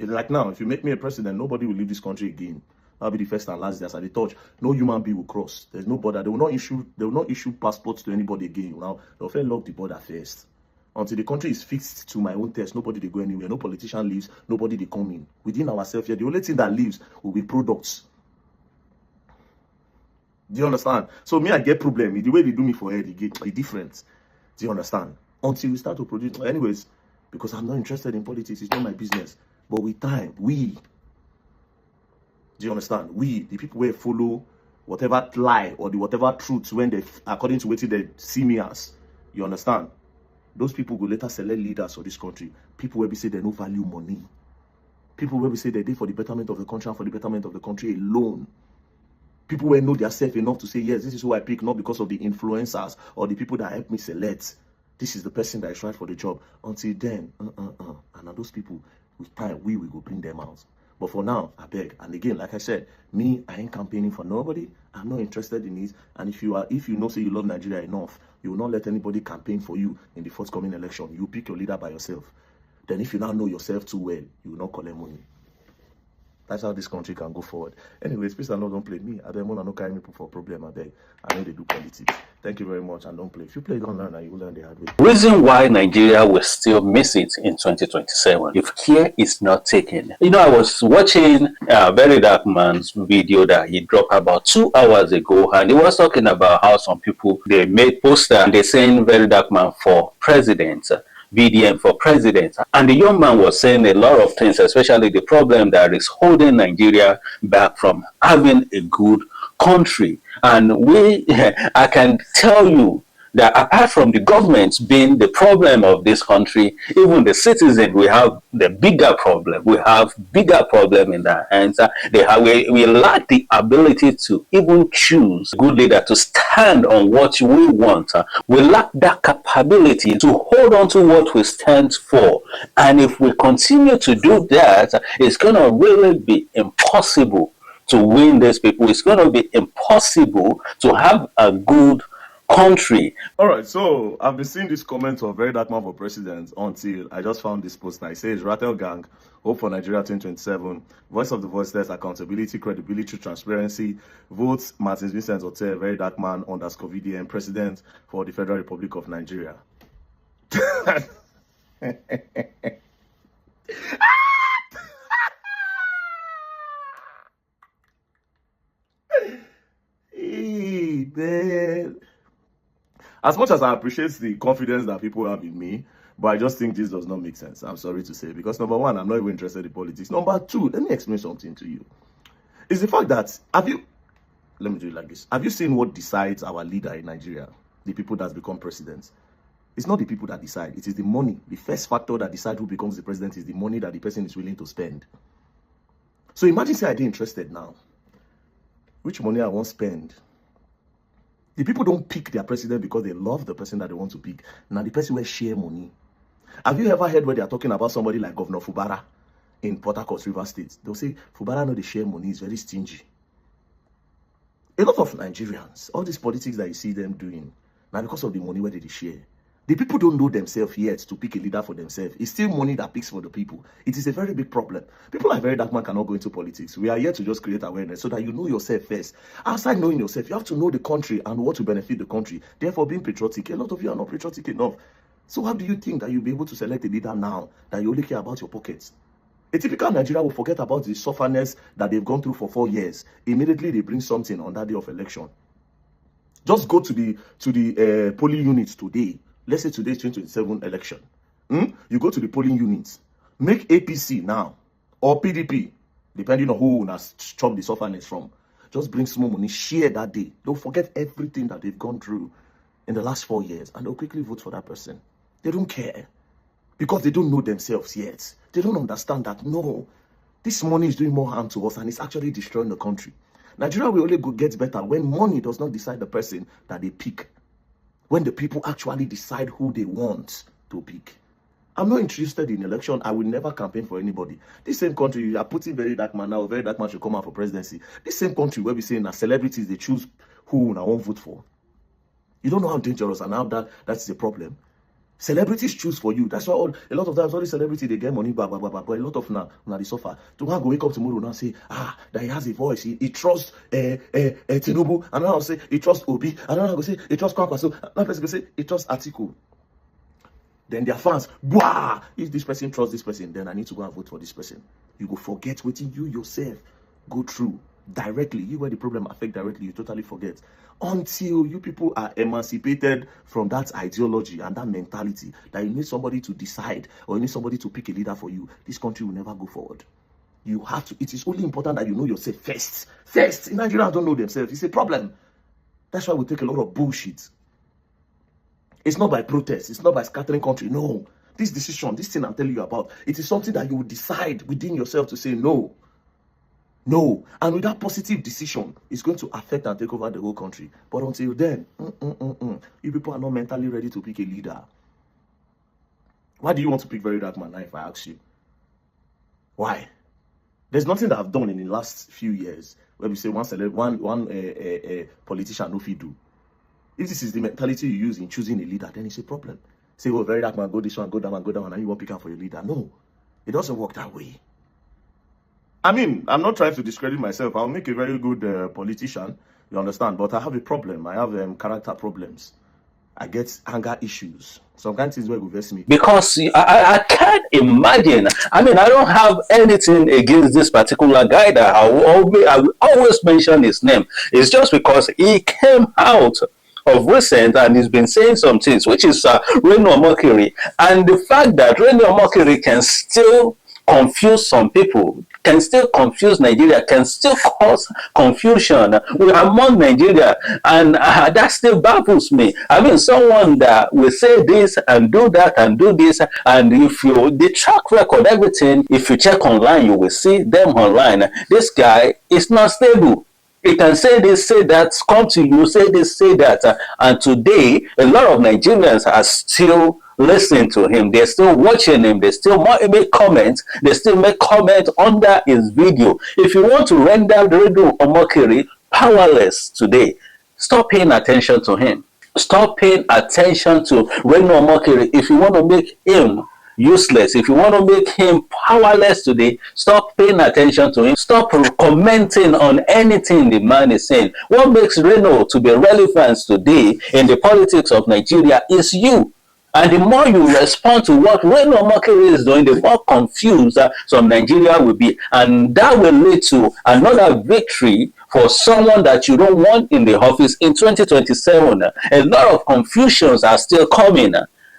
Like now, if you make me a president, nobody will leave this country again. That'll be the first and last day as I touch. No human being will cross. There's no border. They will not issue passports to anybody again. Now they'll first lock the border first. Until the country is fixed to my own test, nobody they go anywhere. No politician leaves, nobody they come in. Within ourselves here, the only thing that leaves will be products. Do you understand? So me, I get problem. The way they do me for head, it's different. Do you understand? Until we start to produce. Anyways, because I'm not interested in politics, it's not my business. But with time, do you understand? We, the people who follow whatever lie or the whatever truth when they, according to what they see me as, you understand? Those people will later select leaders of this country. People will be say they no value money. People will be say they did for the betterment of the country and for the betterment of the country alone. People will know themselves enough to say, yes, this is who I pick, not because of the influencers or the people that help me select. This is the person that is right for the job. Until then, and those people, with time, we will go bring them out. But for now, I beg. And again, like I said, me, I ain't campaigning for nobody. I'm not interested in it. And if you know, say you love Nigeria enough, you will not let anybody campaign for you in the forthcoming election. You pick your leader by yourself. Then if you now know yourself too well, you will not collect money. That's how this country can go forward. Anyways, please don't play me. I don't carry me for a problem. I beg. I know they do politics. Thank you very much, and don't play. If you play, don't learn, and you will learn the hard way. Reason why Nigeria will still miss it in 2027 if care is not taken. You know, I was watching Very Dark Man's video that he dropped about 2 hours ago, and he was talking about how some people, they made poster and they saying Very Dark Man for president. VDM for president. And the young man was saying a lot of things, especially the problem that is holding Nigeria back from having a good country. And I can tell you that apart from the government being the problem of this country, even the citizens, we have the bigger problem. We have bigger problem in our hands. We lack the ability to even choose a good leader to stand on what we want. We lack that capability to hold on to what we stand for. And if we continue to do that, it's going to really be impossible to win these people. It's going to be impossible to have a good country. All right, so I've been seeing this comment of Very Dark Man for president until I just found this post. It says, Rattle Gang, Hope for Nigeria 2027, Voice of the Voiceless, Accountability, Credibility, Transparency, Votes, Martins Vincent Hotel, Very Dark Man, _VDM, President for the Federal Republic of Nigeria. Hey, man. As much as I appreciate the confidence that people have in me, but I just think this does not make sense. I'm sorry to say, because number one, I'm not even interested in politics. Number two, let me explain something to you. It's the fact that, let me do it like this. Have you seen what decides our leader in Nigeria? The people that become presidents. It's not the people that decide. It is the money. The first factor that decides who becomes the president is the money that the person is willing to spend. So imagine say I didn't interested now. Which money I won't spend? The people don't pick their president because they love the person that they want to pick. Now the person will share money. Have you ever heard where they are talking about somebody like Governor Fubara in Port Harcourt, River State? They'll say, Fubara know they share money, he's very stingy. A lot of Nigerians, all these politics that you see them doing, now because of the money where they share. The people don't know themselves yet to pick a leader for themselves. It's still money that picks for the people. It is a very big problem. People like Very Dark Man cannot go into politics. We are here to just create awareness so that you know yourself first. Outside knowing yourself, you have to know the country and what will benefit the country. Therefore, being patriotic. A lot of you are not patriotic enough. So how do you think that you'll be able to select a leader now that you only care about your pockets? A typical Nigerian will forget about the sufferness that they've gone through for 4 years. Immediately, they bring something on that day of election. Just go to the polling units today. Let's say today's 2027 election. You go to the polling units. Make APC now or PDP, depending on who has chopped the sufferness from. Just bring small money, share that day. Don't forget everything that they've gone through in the last 4 years, and they'll quickly vote for that person. They don't care because they don't know themselves yet. They don't understand that, no, this money is doing more harm to us and it's actually destroying the country. Nigeria will only get better when money does not decide the person that they pick. When the people actually decide who they want to pick. I'm not interested in election. I will never campaign for anybody. This same country, you are putting Very Dark Man now, Very Dark Man should come out for presidency. This same country where we say now celebrities, they choose who I won't vote for. You don't know how dangerous and how that's the problem. Celebrities choose for you. That's why a lot of times all these celebrities, they get money, but a lot of now they suffer. To go wake up tomorrow and say, that he has a voice. He trusts Tinubu. And now I'll say he trusts Obi. And now I'll say he trusts Kwankwaso. Another person will say he trusts Atiku. Then their fans, wow, if this person trusts this person, then I need to go and vote for this person. You go forget what you yourself go through directly. You where the problem affect directly, you totally forget. Until you people are emancipated from that ideology and that mentality that you need somebody to decide or you need somebody to pick a leader for you, this country will never go forward. You have to, it is only important that you know yourself first. First, Nigerians don't know themselves. It's a problem. That's why we take a lot of bullshit. It's not by protest. It's not by scattering country. No. This decision, this thing I'm telling you about, it is something that you will decide within yourself to say no. No. And with that positive decision, it's going to affect and take over the whole country. But until then, you people are not mentally ready to pick a leader. Why do you want to pick Very Dark Man now, if I ask you? Why? There's nothing that I've done in the last few years where we say one politician no fit do. If this is the mentality you use in choosing a leader, then it's a problem. Say, oh, Very Dark Man, go this one, go that one, and you won't pick up for your leader. No, it doesn't work that way. I mean, I'm not trying to discredit myself. I'll make a very good politician, you understand? But I have a problem. I have character problems. I get anger issues. Some kind of things where will vex me. Because I can't imagine. I mean, I don't have anything against this particular guy that I will always mention his name. It's just because he came out of recent and he's been saying some things, which is Reno Omokri. And the fact that Reno Omokri can still confuse some people, can still confuse Nigeria, can still cause confusion among Nigeria, and that still baffles me. I mean, someone that will say this and do that and do this, and if you the track record, everything, if you check online, you will see them online. This guy is not stable. He can say this, say that, come to you, say this, say that. And today, a lot of Nigerians are still listening to him. They're still watching him. They still make comments. They still make comments under his video. If you want to render Reno Omokri powerless today, stop paying attention to him. Stop paying attention to Reno Omokri. If you want to make him useless, if you want to make him powerless today, stop paying attention to him. Stop commenting on anything the man is saying. What makes Reno to be relevant today in the politics of Nigeria is you. And the more you respond to what Reno Omokri is doing, the more confused some Nigeria will be. And that will lead to another victory for someone that you don't want in the office in 2027. A lot of confusions are still coming.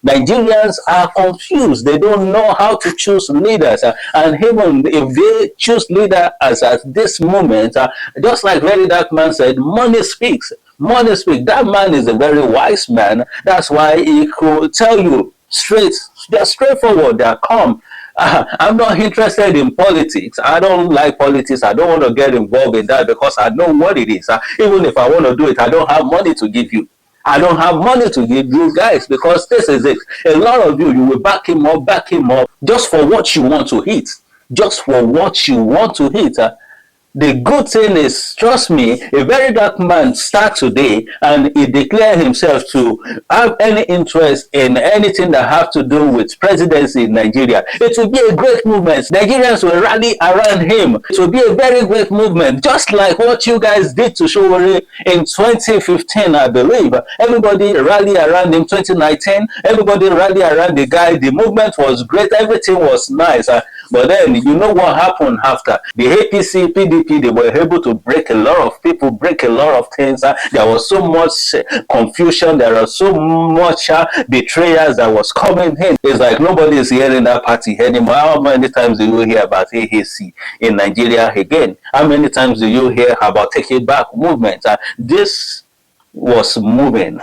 Nigerians are confused. They don't know how to choose leaders. And even if they choose leaders at this moment, just like Very Dark Man said, money speaks. Money speaks. That man is a very wise man. That's why he could tell you straightforward that I'm not interested in politics. I don't like politics. I don't want to get involved in that because I know what it is. Even if I want to do it, I don't have money to give you. I don't have money to give you guys because this is it. A lot of you will back him up just for what you want to hit. Just for what you want to hit. The good thing is, trust me, a Very Dark Man start today and he declare himself to have any interest in anything that have to do with presidency in Nigeria. It will be a great movement. Nigerians will rally around him. It will be a very great movement, just like what you guys did to Sowore in 2015, I believe. Everybody rally around him. 2019, everybody rally around the guy. The movement was great. Everything was nice. But then, you know what happened after? The APC, PDP, they were able to break a lot of people, break a lot of things. There was so much confusion. There was so much betrayals that was coming in. It's like nobody is hearing that party anymore. How many times do you hear about AAC in Nigeria again? How many times do you hear about Take It Back movement? This was moving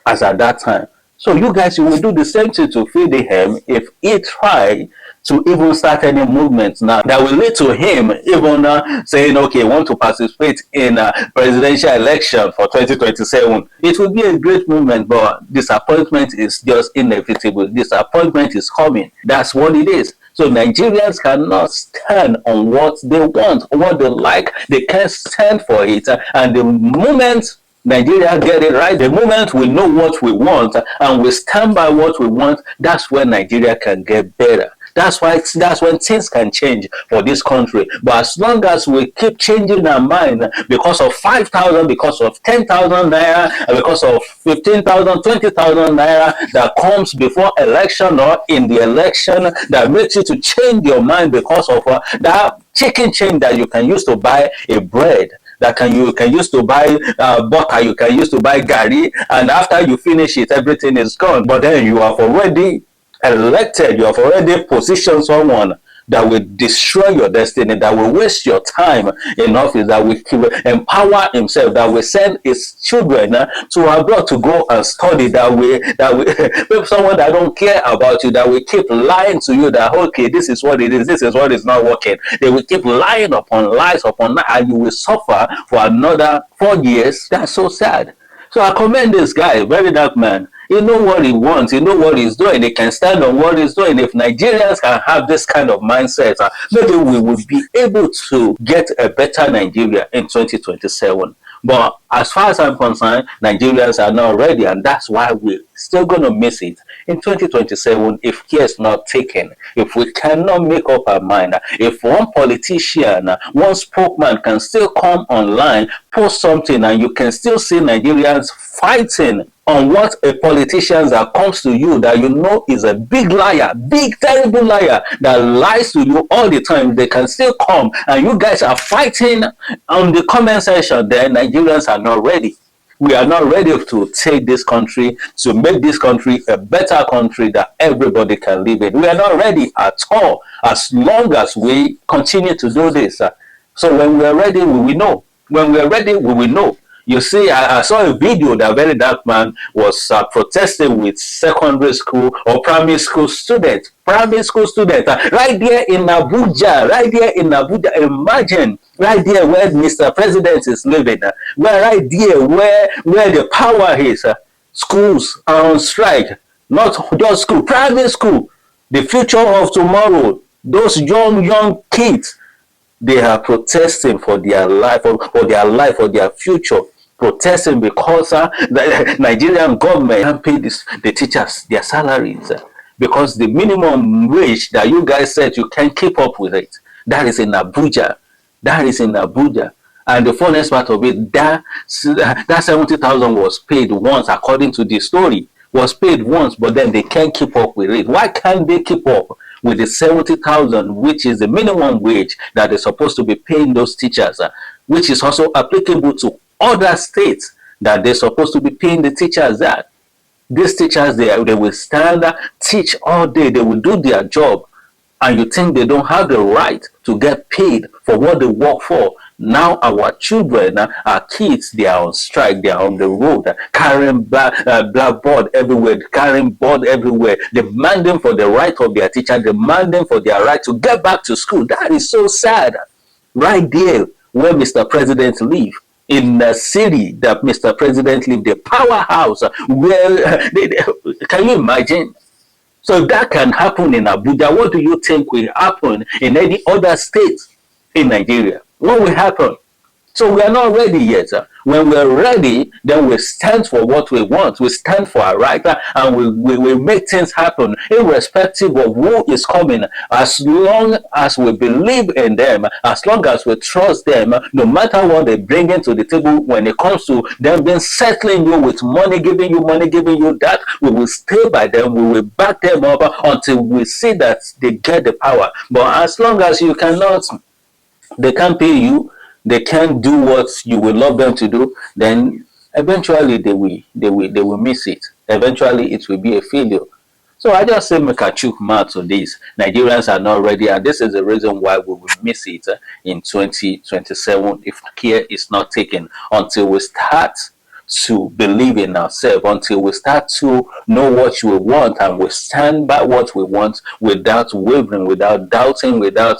as at that time. So you guys, you will do the same thing to feed him if he try to even start any movement now that will lead to him even saying, okay, want to participate in a presidential election for 2027. It will be a great movement, but disappointment is just inevitable. Disappointment is coming. That's what it is. So Nigerians cannot stand on what they want, what they like. They can't stand for it. And the moment Nigeria get it right. The moment we know what we want and we stand by what we want, that's when Nigeria can get better. That's when things can change for this country. But as long as we keep changing our mind because of 5,000, because of 10,000 naira, and because of 15,000, 20,000 naira that comes before election or in the election, that makes you to change your mind because of that chicken change that you can use to buy a bread, that you can use to buy butter, you can use to buy gari, and after you finish it, everything is gone. But then you have already elected, you have already positioned someone that will destroy your destiny, that will waste your time in office, that will empower himself, that will send his children to abroad to go and study, that will someone that don't care about you, that will keep lying to you that, okay, this is what it is, this is what is not working. They will keep lying upon lies upon lies, and you will suffer for another 4 years. That's so sad. So I commend this guy, very dark man. He know what he wants. He know what he's doing. He can stand on what he's doing. If Nigerians can have this kind of mindset, maybe we will be able to get a better Nigeria in 2027. But as far as I'm concerned, Nigerians are not ready, and that's why we're still going to miss it in 2027 if care is not taken. If we cannot make up our mind, if one politician, one spokesman can still come online, post something, and you can still see Nigerians fighting on what a politician that comes to you that you know is a big liar, big terrible liar that lies to you all the time, they can still come and you guys are fighting on the comment section, then Nigerians are not ready. We are not ready to take this country, to make this country a better country that everybody can live in. We are not ready at all as long as we continue to do this. So when we are ready, we will know. When we are ready, we will know. You see, I saw a video that very dark man was protesting with secondary school or primary school students. Right there in Abuja, Imagine, right there where Mr. President is living, right there where the power is. Schools are on strike, not just school, private school. The future of tomorrow, those young kids, they are protesting for their life, for their future. Protesting because the Nigerian government can't pay the teachers their salaries because the minimum wage that you guys said you can't keep up with it. That is in Abuja. And the funniest part of it, that 70,000 was paid once, according to the story, was paid once, but then they can't keep up with it. Why can't they keep up with the 70,000, which is the minimum wage that they're supposed to be paying those teachers, which is also applicable to other states that they're supposed to be paying the teachers that? These teachers, they will stand, teach all day, they will do their job, and you think they don't have the right to get paid for what they work for. Now our children, our kids, they are on strike, they are on the road, carrying blackboard everywhere, carrying board everywhere, demanding for the right of their teacher, demanding for their right to get back to school. That is so sad. Right there where Mr. President lives, in the city that Mr. President lives, the powerhouse, where can you imagine? So if that can happen in Abuja, what do you think will happen in any other state in Nigeria? What will happen? So we are not ready yet. When we're ready, then we stand for what we want. We stand for our right, and we make things happen, irrespective of who is coming. As long as we believe in them, as long as we trust them, no matter what they bring into the table, when it comes to them being settling you with money, giving you that, we will stay by them. We will back them up until we see that they get the power. But as long as you cannot, they can't pay you, they can't do what you would love them to do, then eventually they will miss it. Eventually it will be a failure. So I just say make a chook mouth to this. Nigerians are not ready, and this is the reason why we will miss it in 2027 if care is not taken, until we start to believe in ourselves, until we start to know what we want and we stand by what we want without wavering, without doubting, without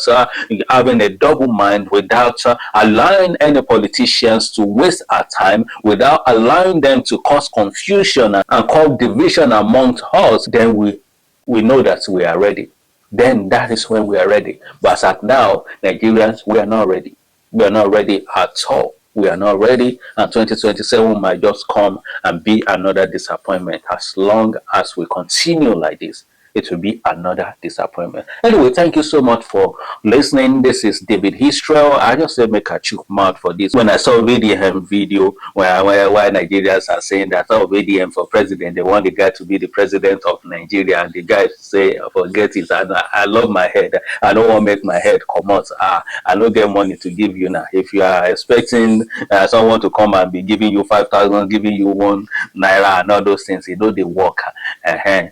having a double mind, without allowing any politicians to waste our time, without allowing them to cause confusion and cause division amongst us, then we know that we are ready. Then that is when we are ready. But as at now, Nigerians, we are not ready. We are not ready at all. We are not ready, and 2027 might just come and be another disappointment. As long as we continue like this, it will be another disappointment. Anyway, thank you so much for listening. This is David Histrel. I just said make a chook mouth for this. When I saw VDM video where Nigerians are saying that, oh, VDM for president, they want the guy to be the president of Nigeria, and the guy say, forget it, I love my head. I don't want to make my head come out. I don't get money to give you now. If you are expecting someone to come and be giving you 5,000, giving you ₦1 and all those things, you know they work.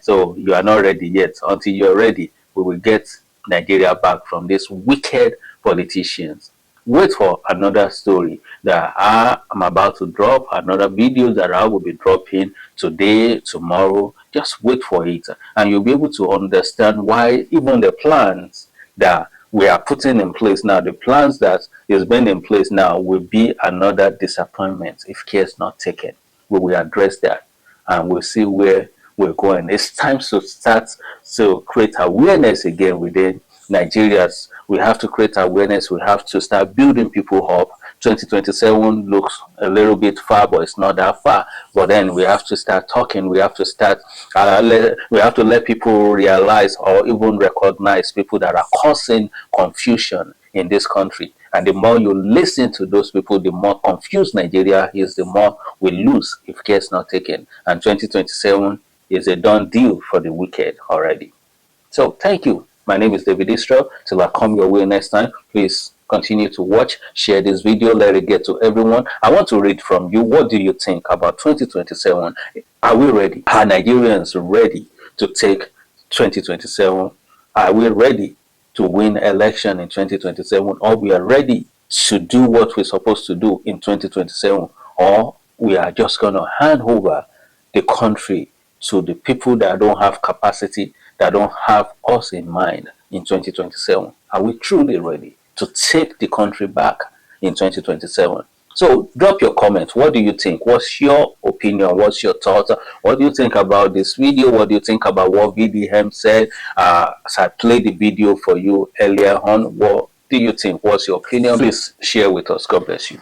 So you are not ready yet. Until you're ready, we will get Nigeria back from these wicked politicians. Wait for another story that I'm about to drop, another video that I will be dropping today, tomorrow. Just wait for it, and you'll be able to understand why even the plans that we are putting in place now, the plans that is being in place now, will be another disappointment if care is not taken. We will address that, and we'll see where we're going. It's time to start to create awareness again within Nigerians. We have to create awareness. We have to start building people up. 2027 looks a little bit far, but it's not that far. But then we have to start talking. We have to start. We have to let people realize or even recognize people that are causing confusion in this country. And the more you listen to those people, the more confused Nigeria is, the more we lose if care is not taken. And 2027 is a done deal for the wicked already. So thank you. My name is David Histrel. Till I come your way next time, please continue to watch, share this video, let it get to everyone. I want to read from you. What do you think about 2027? Are we ready? Are Nigerians ready to take 2027? Are we ready to win election in 2027? Or we are ready to do what we're supposed to do in 2027? Or we are just going to hand over the country to the people that don't have capacity, that don't have us in mind in 2027? Are we truly ready to take the country back in 2027? So drop your comments. What do you think? What's your opinion? What's your thoughts? What do you think about this video? What do you think about what VDM said? As I played the video for you earlier on, what do you think? What's your opinion? Please share with us. God bless you.